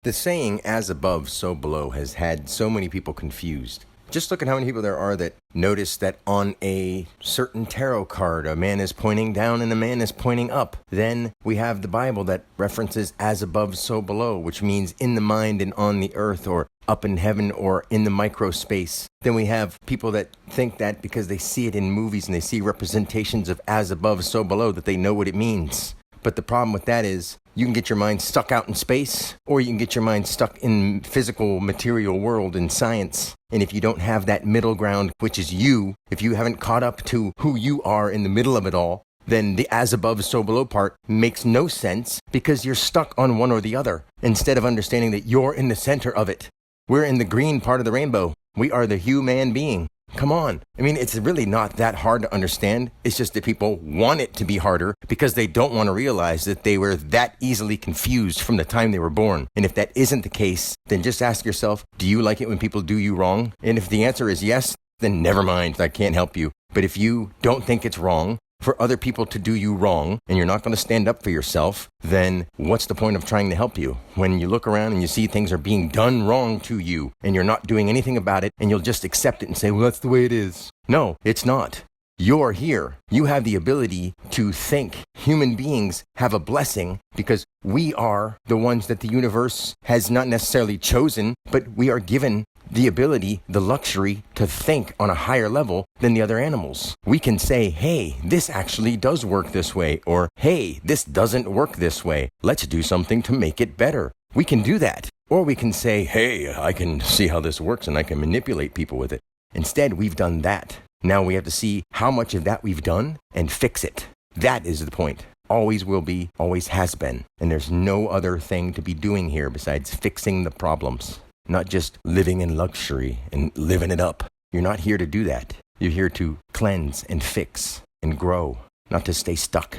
The saying, as above, so below, has had so many people confused. Just look at how many people there are that notice that on a certain tarot card, a man is pointing down and a man is pointing up. Then we have the Bible that references as above, so below, which means in the mind and on the earth, or up in heaven, or in the microspace. Then we have people that think that because they see it in movies and they see representations of as above, so below, that they know what it means. But the problem with that is you can get your mind stuck out in space, or you can get your mind stuck in physical material world and science. And if you don't have that middle ground, which is you, if you haven't caught up to who you are in the middle of it all, then the as above, so below part makes no sense because you're stuck on one or the other instead of understanding that you're in the center of it. We're in the green part of the rainbow. We are the human being. Come on. I mean, it's really not that hard to understand. It's just that people want it to be harder because they don't want to realize that they were that easily confused from the time they were born. And if that isn't the case, then just ask yourself, do you like it when people do you wrong? And if the answer is yes, then never mind, I can't help you. But if you don't think it's wrong for other people to do you wrong, and you're not going to stand up for yourself, then what's the point of trying to help you? When you look around and you see things are being done wrong to you, and you're not doing anything about it, and you'll just accept it and say, well, that's the way it is. No, it's not. You're here. You have the ability to think. Human beings have a blessing because we are the ones that the universe has not necessarily chosen, but we are given the ability, the luxury to think on a higher level than the other animals. We can say, hey, this actually does work this way, or hey, this doesn't work this way. Let's do something to make it better. We can do that. Or we can say, hey, I can see how this works and I can manipulate people with it. Instead, we've done that. Now we have to see how much of that we've done and fix it. That is the point. Always will be, always has been. And there's no other thing to be doing here besides fixing the problems. Not just living in luxury and living it up. You're not here to do that. You're here to cleanse and fix and grow, not to stay stuck.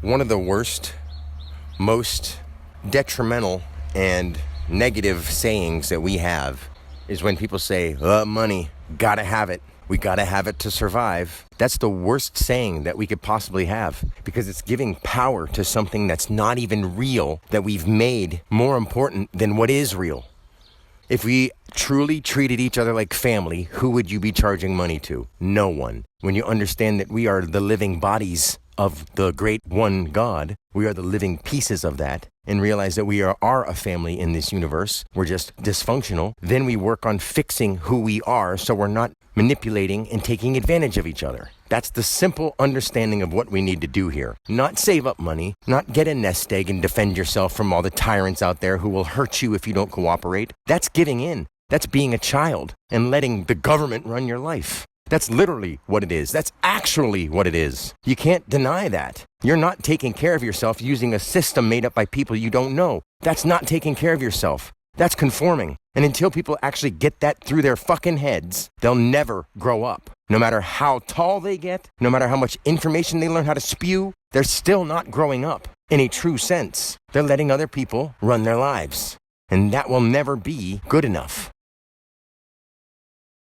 One of the worst, most detrimental and negative sayings that we have is when people say, money, gotta have it. We gotta have it to survive. That's the worst saying that we could possibly have because it's giving power to something that's not even real, that we've made more important than what is real. If we truly treated each other like family, who would you be charging money to? No one. When you understand that we are the living bodies of the great one God, we are the living pieces of that, and realize that we are a family in this universe, we're just dysfunctional, then we work on fixing who we are so we're not manipulating and taking advantage of each other. That's the simple understanding of what we need to do here. Not save up money, not get a nest egg and defend yourself from all the tyrants out there who will hurt you if you don't cooperate. That's giving in. That's being a child and letting the government run your life. That's literally what it is. That's actually what it is. You can't deny that. You're not taking care of yourself using a system made up by people you don't know. That's not taking care of yourself. That's conforming. And until people actually get that through their fucking heads, they'll never grow up. No matter how tall they get, no matter how much information they learn how to spew, they're still not growing up in a true sense. They're letting other people run their lives. And that will never be good enough.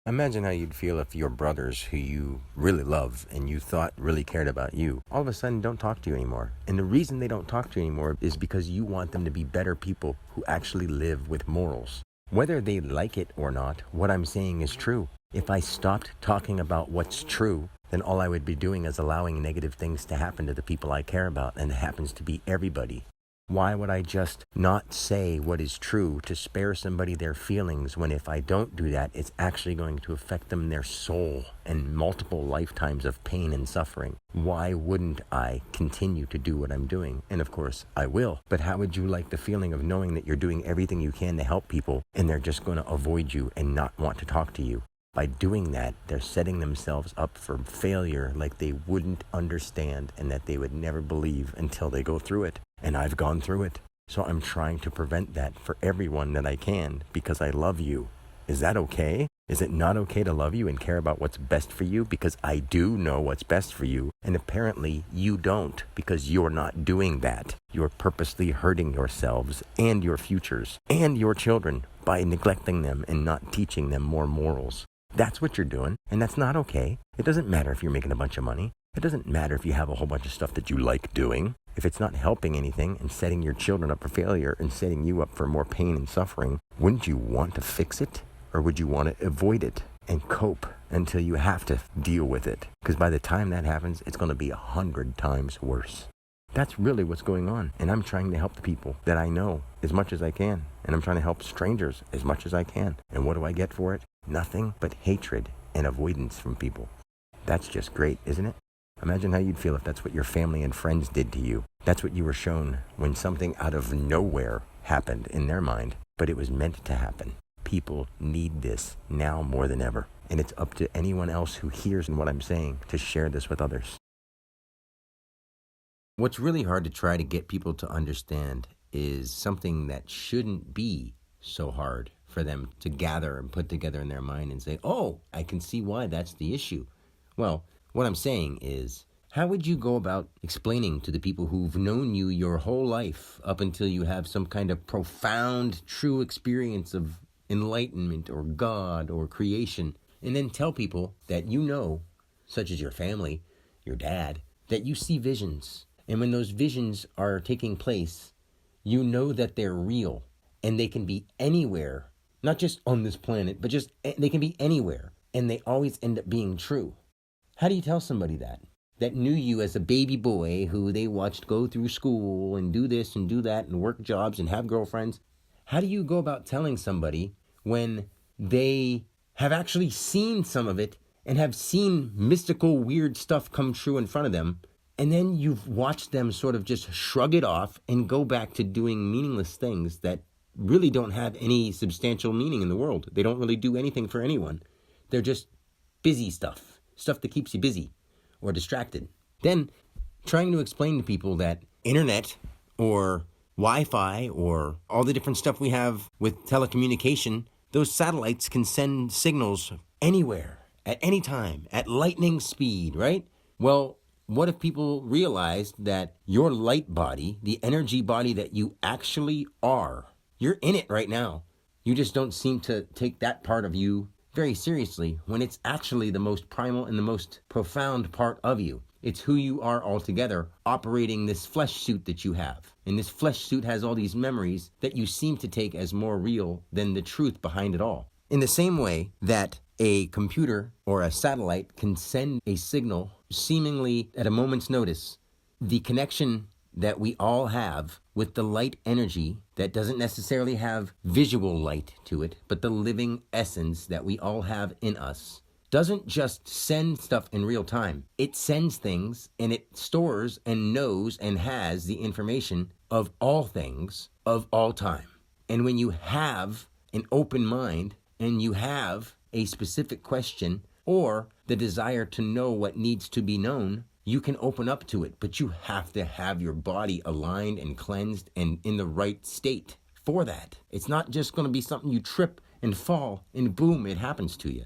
Imagine how you'd feel if your brothers who you really love and you thought really cared about you, all of a sudden don't talk to you anymore. And the reason they don't talk to you anymore is because you want them to be better people who actually live with morals. Whether they like it or not, what I'm saying is true. If I stopped talking about what's true, then all I would be doing is allowing negative things to happen to the people I care about, and it happens to be everybody. Why would I just not say what is true to spare somebody their feelings when if I don't do that, it's actually going to affect them, their soul, and multiple lifetimes of pain and suffering? Why wouldn't I continue to do what I'm doing? And of course, I will. But how would you like the feeling of knowing that you're doing everything you can to help people and they're just going to avoid you and not want to talk to you? By doing that, they're setting themselves up for failure like they wouldn't understand and that they would never believe until they go through it. And I've gone through it. So I'm trying to prevent that for everyone that I can because I love you. Is that okay? Is it not okay to love you and care about what's best for you? Because I do know what's best for you. And apparently you don't because you're not doing that. You're purposely hurting yourselves and your futures and your children by neglecting them and not teaching them more morals. That's what you're doing, and that's not okay. It doesn't matter if you're making a bunch of money. It doesn't matter if you have a whole bunch of stuff that you like doing. If it's not helping anything and setting your children up for failure and setting you up for more pain and suffering, wouldn't you want to fix it? Or would you want to avoid it and cope until you have to deal with it? Because by the time that happens, it's going to be 100 times worse. That's really what's going on. And I'm trying to help the people that I know as much as I can. And I'm trying to help strangers as much as I can. And what do I get for it? Nothing but hatred and avoidance from people. That's just great, isn't it? Imagine how you'd feel if that's what your family and friends did to you. That's what you were shown when something out of nowhere happened in their mind, but it was meant to happen. People need this now more than ever. And it's up to anyone else who hears what I'm saying to share this with others. What's really hard to try to get people to understand is something that shouldn't be so hard for them to gather and put together in their mind and say, oh, I can see why that's the issue. Well, what I'm saying is, how would you go about explaining to the people who've known you your whole life up until you have some kind of profound, true experience of enlightenment or God or creation, and then tell people that you know, such as your family, your dad, that you see visions. And when those visions are taking place, you know that they're real and they can be anywhere, not just on this planet, but just they can be anywhere, and they always end up being true. How do you tell somebody that knew you as a baby boy who they watched go through school and do this and do that and work jobs and have girlfriends? How do you go about telling somebody when they have actually seen some of it and have seen mystical, weird stuff come true in front of them, and then you've watched them sort of just shrug it off and go back to doing meaningless things that really don't have any substantial meaning in the world? They don't really do anything for anyone. They're just busy stuff that keeps you busy or distracted. Then trying to explain to people that internet or Wi-Fi or all the different stuff we have with telecommunication, those satellites can send signals anywhere, at any time, at lightning speed, right? Well, what if people realized that your light body, the energy body that you actually are, you're in it right now. You just don't seem to take that part of you very seriously when it's actually the most primal and the most profound part of you. It's who you are altogether, operating this flesh suit that you have. And this flesh suit has all these memories that you seem to take as more real than the truth behind it all. In the same way that a computer or a satellite can send a signal seemingly at a moment's notice, the connection that we all have with the light energy that doesn't necessarily have visual light to it, but the living essence that we all have in us, doesn't just send stuff in real time. It sends things and it stores and knows and has the information of all things of all time. And when you have an open mind and you have a specific question or the desire to know what needs to be known, you can open up to it, but you have to have your body aligned and cleansed and in the right state for that. It's not just going to be something you trip and fall and boom, it happens to you.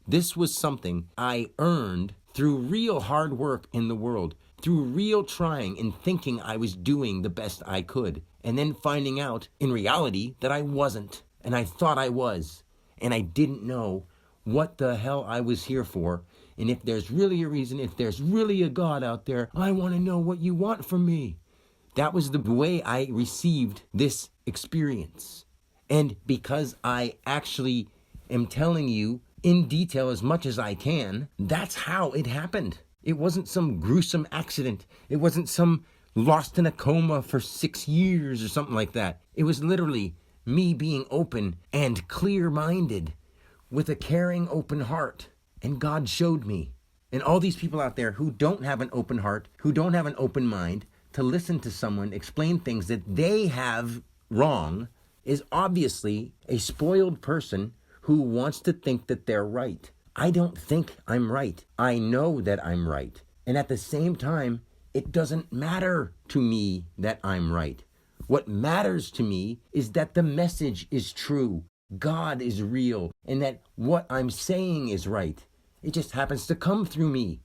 This was something I earned through real hard work in the world, through real trying and thinking I was doing the best I could, and then finding out in reality that I wasn't, and I thought I was, and I didn't know what the hell I was here for. And if there's really a reason, if there's really a God out there, I want to know what you want from me. That was the way I received this experience. And because I actually am telling you in detail as much as I can, that's how it happened. It wasn't some gruesome accident. It wasn't some lost in a coma for 6 years or something like that. It was literally me being open and clear-minded with a caring, open heart. And God showed me. And all these people out there who don't have an open heart, who don't have an open mind to listen to someone explain things that they have wrong, is obviously a spoiled person who wants to think that they're right. I don't think I'm right. I know that I'm right. And at the same time, it doesn't matter to me that I'm right. What matters to me is that the message is true. God is real, and that what I'm saying is right. It just happens to come through me.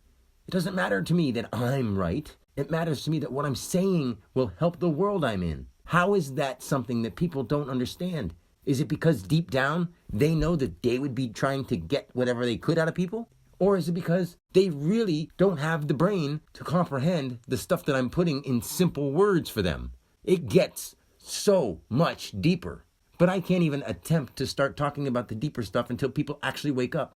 It doesn't matter to me that I'm right. It matters to me that what I'm saying will help the world I'm in. How is that something that people don't understand? Is it because deep down they know that they would be trying to get whatever they could out of people? Or is it because they really don't have the brain to comprehend the stuff that I'm putting in simple words for them? It gets so much deeper. But I can't even attempt to start talking about the deeper stuff until people actually wake up.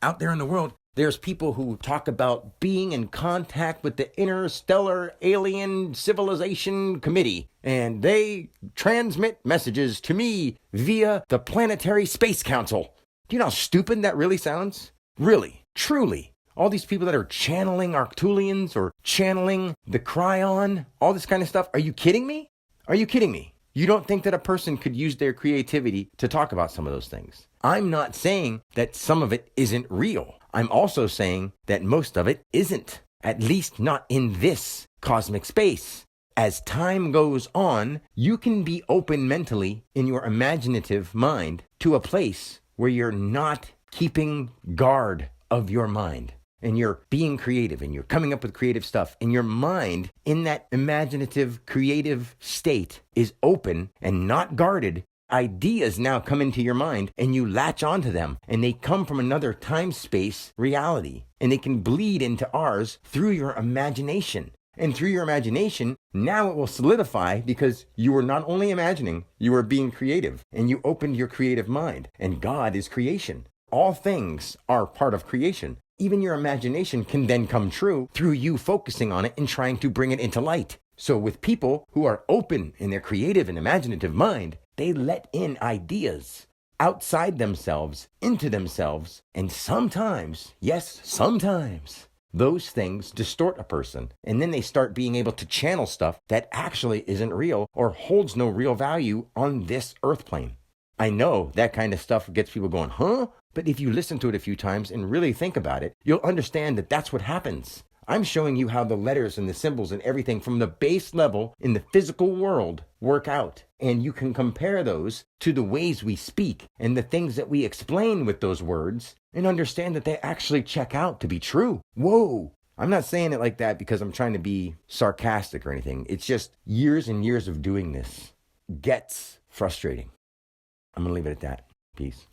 Out there in the world, there's people who talk about being in contact with the Interstellar Alien Civilization Committee, and they transmit messages to me via the Planetary Space Council. Do you know how stupid that really sounds? Really, truly. All these people that are channeling Arctulians or channeling the Cryon, all this kind of stuff. Are you kidding me? Are you kidding me? You don't think that a person could use their creativity to talk about some of those things? I'm not saying that some of it isn't real. I'm also saying that most of it isn't, at least not in this cosmic space. As time goes on, you can be open mentally in your imaginative mind to a place where you're not keeping guard of your mind. And you're being creative and you're coming up with creative stuff. And your mind in that imaginative, creative state is open and not guarded. Ideas now come into your mind and you latch onto them. And they come from another time-space reality. And they can bleed into ours through your imagination. And through your imagination, now it will solidify because you were not only imagining, you were being creative. And you opened your creative mind. And God is creation. All things are part of creation. Even your imagination can then come true through you focusing on it and trying to bring it into light. So with people who are open in their creative and imaginative mind, they let in ideas outside themselves, into themselves, and sometimes, yes, sometimes, those things distort a person. And then they start being able to channel stuff that actually isn't real or holds no real value on this earth plane. I know that kind of stuff gets people going, huh? But if you listen to it a few times and really think about it, you'll understand that that's what happens. I'm showing you how the letters and the symbols and everything from the base level in the physical world work out. And you can compare those to the ways we speak and the things that we explain with those words and understand that they actually check out to be true. Whoa! I'm not saying it like that because I'm trying to be sarcastic or anything. It's just years and years of doing this gets frustrating. I'm going to leave it at that. Peace.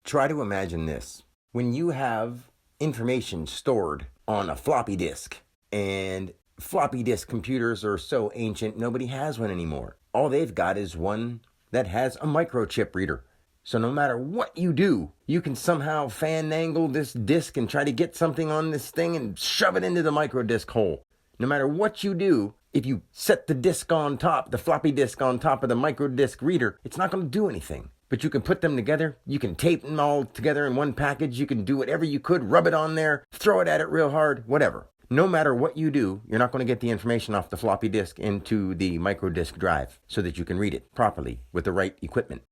Try to imagine this. When you have information stored on a floppy disk, and floppy disk computers are so ancient, nobody has one anymore. All they've got is one that has a microchip reader. So no matter what you do, you can somehow fandangle this disk and try to get something on this thing and shove it into the microdisc hole. No matter what you do, if you set the disk on top, the floppy disk on top of the microdisc reader, it's not going to do anything. But you can put them together, you can tape them all together in one package, you can do whatever you could, rub it on there, throw it at it real hard, whatever. No matter what you do, you're not going to get the information off the floppy disk into the microdisc drive so that you can read it properly with the right equipment.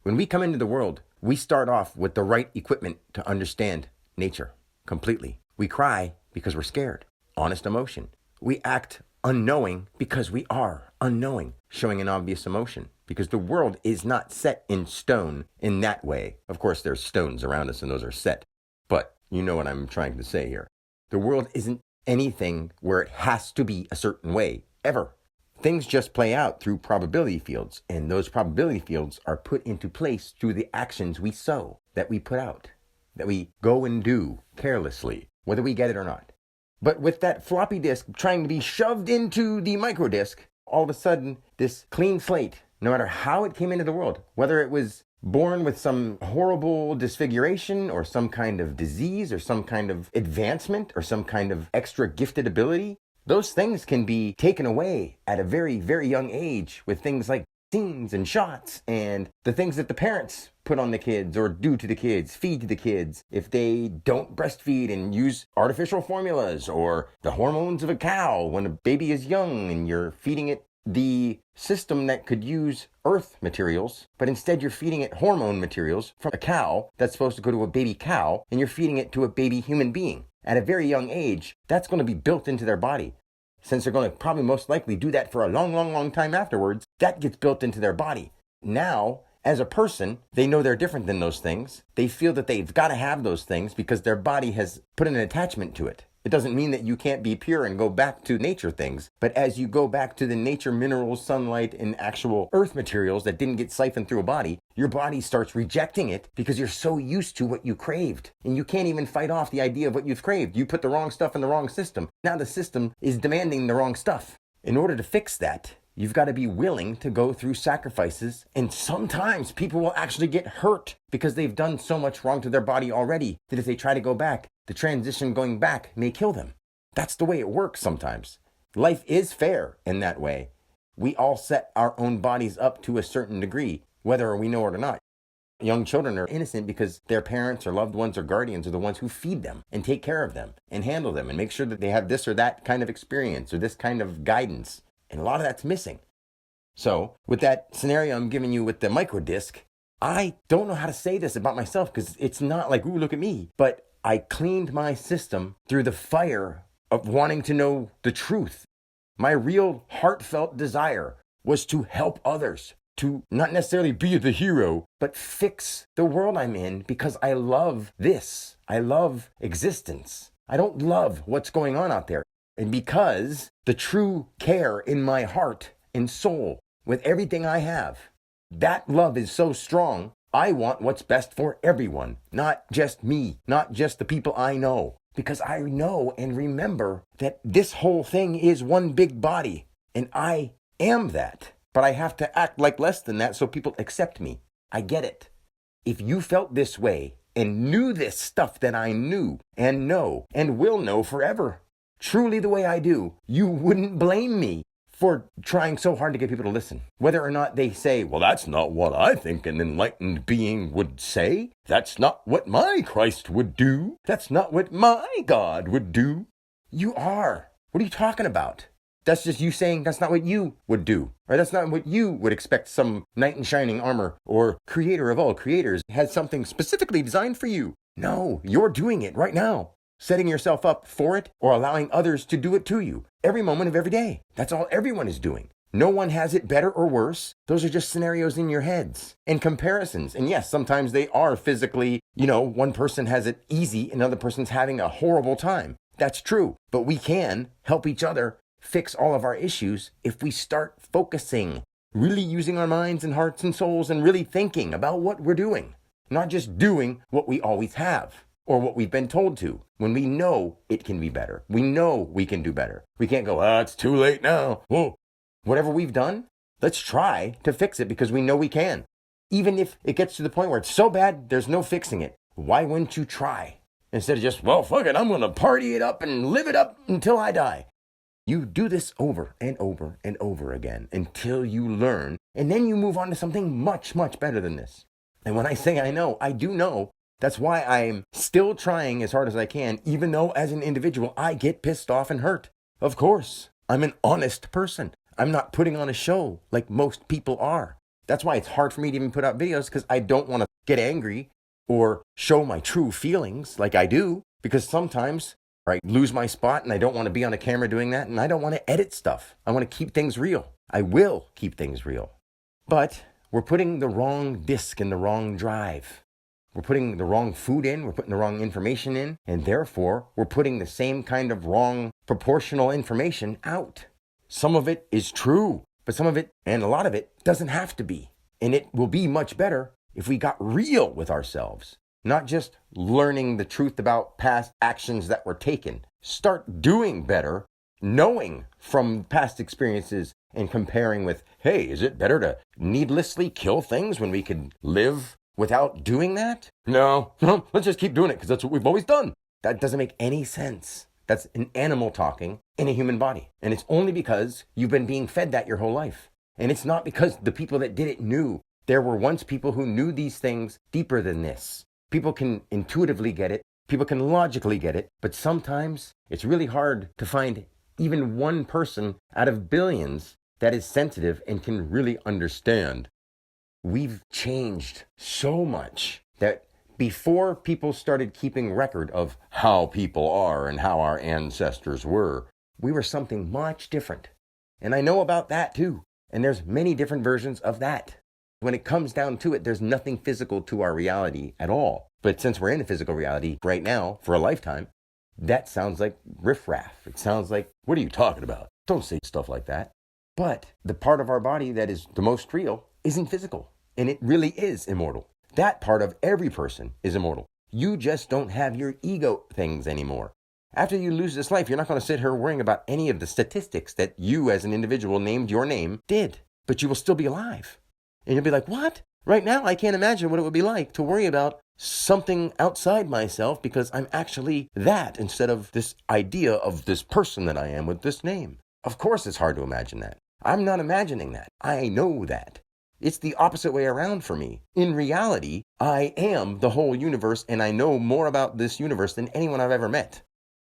When we come into the world, we start off with the right equipment to understand nature completely. We cry because we're scared. Honest emotion. We act unknowing because we are unknowing, showing an obvious emotion. Because the world is not set in stone in that way. Of course, there's stones around us and those are set. But you know what I'm trying to say here. The world isn't anything where it has to be a certain way, ever. Things just play out through probability fields. And those probability fields are put into place through the actions we sow, that we put out, that we go and do carelessly, whether we get it or not. But with that floppy disk trying to be shoved into the microdisc, all of a sudden, this clean slate, no matter how it came into the world, whether it was born with some horrible disfiguration or some kind of disease or some kind of advancement or some kind of extra gifted ability, those things can be taken away at a very, very young age with things like vaccines and shots and the things that the parents put on the kids or do to the kids, feed to the kids. If they don't breastfeed and use artificial formulas or the hormones of a cow when a baby is young and you're feeding it the system that could use earth materials, but instead you're feeding it hormone materials from a cow that's supposed to go to a baby cow, and you're feeding it to a baby human being. At a very young age, that's going to be built into their body. Since they're going to probably most likely do that for a long, long, long time afterwards, that gets built into their body. Now, as a person, they know they're different than those things. They feel that they've got to have those things because their body has put an attachment to it. It doesn't mean that you can't be pure and go back to nature things. But as you go back to the nature minerals, sunlight, and actual earth materials that didn't get siphoned through a body, your body starts rejecting it because you're so used to what you craved. And you can't even fight off the idea of what you've craved. You put the wrong stuff in the wrong system. Now the system is demanding the wrong stuff. In order to fix that, you've got to be willing to go through sacrifices. And sometimes people will actually get hurt because they've done so much wrong to their body already that if they try to go back, the transition going back may kill them. That's the way it works sometimes. Life is fair in that way. We all set our own bodies up to a certain degree, whether we know it or not. Young children are innocent because their parents or loved ones or guardians are the ones who feed them and take care of them and handle them and make sure that they have this or that kind of experience or this kind of guidance. And a lot of that's missing. So with that scenario I'm giving you with the microdisc, I don't know how to say this about myself because it's not like, ooh, look at me. But I cleaned my system through the fire of wanting to know the truth. My real heartfelt desire was to help others, to not necessarily be the hero, but fix the world I'm in because I love this. I love existence. I don't love what's going on out there. And because the true care in my heart and soul with everything I have, that love is so strong, I want what's best for everyone, not just me, not just the people I know. Because I know and remember that this whole thing is one big body, and I am that. But I have to act like less than that so people accept me. I get it. If you felt this way and knew this stuff that I knew and know and will know forever, truly the way I do, you wouldn't blame me for trying so hard to get people to listen. Whether or not they say, well, that's not what I think an enlightened being would say. That's not what my Christ would do. That's not what my God would do. You are. What are you talking about? That's just you saying that's not what you would do. Or that's not what you would expect some knight in shining armor or creator of all creators has something specifically designed for you. No, you're doing it right now. Setting yourself up for it or allowing others to do it to you every moment of every day. That's all everyone is doing. No one has it better or worse. Those are just scenarios in your heads and comparisons. And yes, sometimes they are physically, one person has it easy, another person's having a horrible time. That's true. But we can help each other fix all of our issues if we start focusing, really using our minds and hearts and souls and really thinking about what we're doing, not just doing what we always have. Or what we've been told to, when we know it can be better. We know we can do better. We can't go, it's too late now. Whoa. Whatever we've done, let's try to fix it because we know we can. Even if it gets to the point where it's so bad, there's no fixing it. Why wouldn't you try? Instead of just, well, fuck it, I'm going to party it up and live it up until I die. You do this over and over and over again until you learn, and then you move on to something much, much better than this. And when I say I know, I do know. That's why I'm still trying as hard as I can, even though as an individual, I get pissed off and hurt. Of course, I'm an honest person. I'm not putting on a show like most people are. That's why it's hard for me to even put out videos because I don't want to get angry or show my true feelings like I do because sometimes I lose my spot and I don't want to be on a camera doing that and I don't want to edit stuff. I want to keep things real. I will keep things real. But we're putting the wrong disc in the wrong drive. We're putting the wrong food in, we're putting the wrong information in, and therefore we're putting the same kind of wrong proportional information out. Some of it is true, but some of it, and a lot of it, doesn't have to be. And it will be much better if we got real with ourselves, not just learning the truth about past actions that were taken. Start doing better, knowing from past experiences and comparing with, hey, is it better to needlessly kill things when we could live without doing that? No, let's just keep doing it because that's what we've always done. That doesn't make any sense. That's an animal talking in a human body. And it's only because you've been being fed that your whole life. And it's not because the people that did it knew. There were once people who knew these things deeper than this. People can intuitively get it. People can logically get it. But sometimes it's really hard to find even one person out of billions that is sensitive and can really understand. We've changed so much that before people started keeping record of how people are and how our ancestors were, we were something much different. And I know about that too. And there's many different versions of that. When it comes down to it, there's nothing physical to our reality at all. But since we're in a physical reality right now for a lifetime, that sounds like riffraff. It sounds like, what are you talking about? Don't say stuff like that. But the part of our body that is the most real isn't physical, and it really is immortal. That part of every person is immortal. You just don't have your ego things anymore. After you lose this life, you're not going to sit here worrying about any of the statistics that you as an individual named your name did. But you will still be alive. And you'll be like, what? Right now, I can't imagine what it would be like to worry about something outside myself because I'm actually that instead of this idea of this person that I am with this name. Of course, it's hard to imagine that. I'm not imagining that. I know that. It's the opposite way around for me. In reality, I am the whole universe, and I know more about this universe than anyone I've ever met.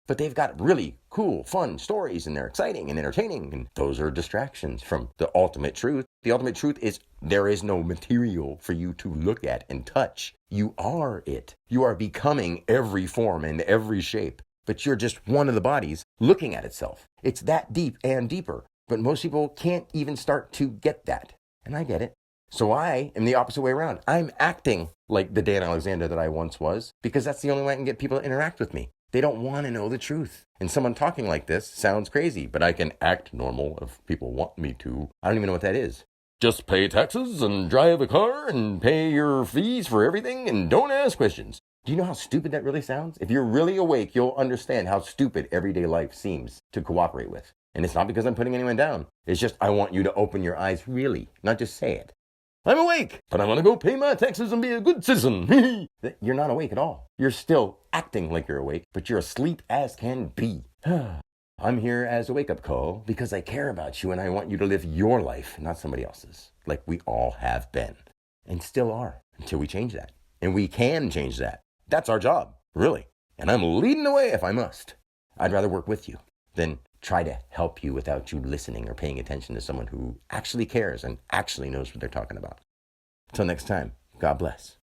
But they've got really cool, fun stories, and they're exciting and entertaining, and those are distractions from the ultimate truth. The ultimate truth is there is no material for you to look at and touch. You are it. You are becoming every form and every shape, but you're just one of the bodies looking at itself. It's that deep and deeper, but most people can't even start to get that, and I get it. So I am the opposite way around. I'm acting like the Dan Alexander that I once was because that's the only way I can get people to interact with me. They don't want to know the truth. And someone talking like this sounds crazy, but I can act normal if people want me to. I don't even know what that is. Just pay taxes and drive a car and pay your fees for everything and don't ask questions. Do you know how stupid that really sounds? If you're really awake, you'll understand how stupid everyday life seems to cooperate with. And it's not because I'm putting anyone down. It's just I want you to open your eyes really, not just say it. I'm awake, but I want to go pay my taxes and be a good citizen. You're not awake at all. You're still acting like you're awake, but you're asleep as can be. I'm here as a wake-up call because I care about you and I want you to live your life, not somebody else's, like we all have been and still are until we change that. And we can change that. That's our job, really. And I'm leading the way if I must. I'd rather work with you than try to help you without you listening or paying attention to someone who actually cares and actually knows what they're talking about. Until next time, God bless.